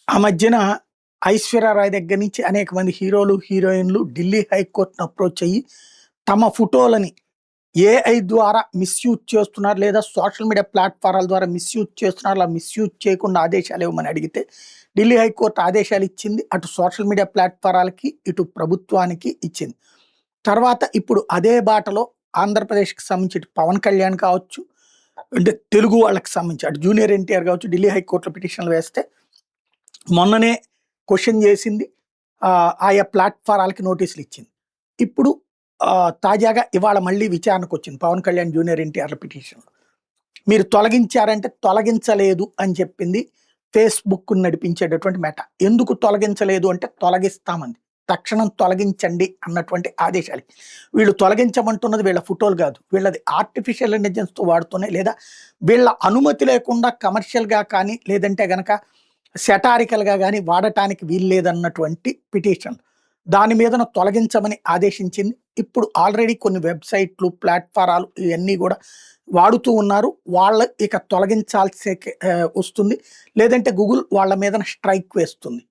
ఆ మధ్యన ఐశ్వర్య రాయ్ దగ్గర నుంచి అనేక మంది హీరోలు, హీరోయిన్‌లు ఢిల్లీ హైకోర్ట్‌ని అప్రోచ్ అయ్యి తమ ఫోటోలని ఏఐ ద్వారా మిస్‌యూజ్ చేస్తున్నారు లేదా సోషల్ మీడియా ప్లాట్‌ఫారాల ద్వారా మిస్‌యూజ్ చేస్తున్నారు. అలా మిస్‌యూజ్ చేయకుండా ఆదేశాలు ఇవ్వమని అడిగితే ఢిల్లీ హైకోర్ట్ ఆదేశాలు ఇచ్చింది. అటు సోషల్ మీడియా ప్లాట్‌ఫారాలకి, ఇటు ప్రభుత్వానికి ఇచ్చింది. తర్వాత ఇప్పుడు అదే బాటలో ఆంధ్రప్రదేశ్‌కి సంబంధించి ఇటు పవన్ కళ్యాణ్ కావచ్చు, అంటే తెలుగు వాళ్ళకి సంబంధించి అటు జూనియర్ ఎన్టీఆర్ కావచ్చు ఢిల్లీ హైకోర్ట్‌లో పిటిషన్‌లు వేస్తే మొన్ననే క్వెషన్ చేసింది. ఆయా ప్లాట్‌ఫారాలకి నోటీసులు ఇచ్చింది. ఇప్పుడు తాజాగా ఇవాళ మళ్ళీ విచారణకొచ్చింది పవన్ కళ్యాణ్, జూనియర్ ఎన్టీఆర్‌ల పిటిషన్‌లో. మీరు తొలగించారంటే తొలగించలేదు అని చెప్పింది ఫేస్‌బుక్‌ని నడిపించేటటువంటి మెటా. ఎందుకు తొలగించలేదు అంటే తొలగిస్తామంది. తక్షణం తొలగించండి అన్నటువంటి ఆదేశాలు. వీళ్ళు తొలగించమంటున్నది వీళ్ళ ఫోటోలు కాదు. వీళ్ళది ఆర్టిఫిషియల్ ఇంటెలిజెన్స్‌తో వాడుతూనే లేదా వీళ్ళ అనుమతి లేకుండా కమర్షియల్‌గా కానీ లేదంటే గనక సెటారికల్‌గా గాని వాడటానికి వీల్లేదన్నటువంటి పిటిషన్. దాని మీదన తొలగించమని ఆదేశించింది. ఇప్పుడు ఆల్రెడీ కొన్ని వెబ్‌సైట్‌లు, ప్లాట్‌ఫారాలు ఇయన్నీ గూడా వాడుతూ ఉన్నారు. వాళ్ళ ఇక తొలగించాల్సే వస్తుంది. లేదంటే గూగుల్ వాళ్ళ మీదన స్ట్రైక్ వేస్తుంది.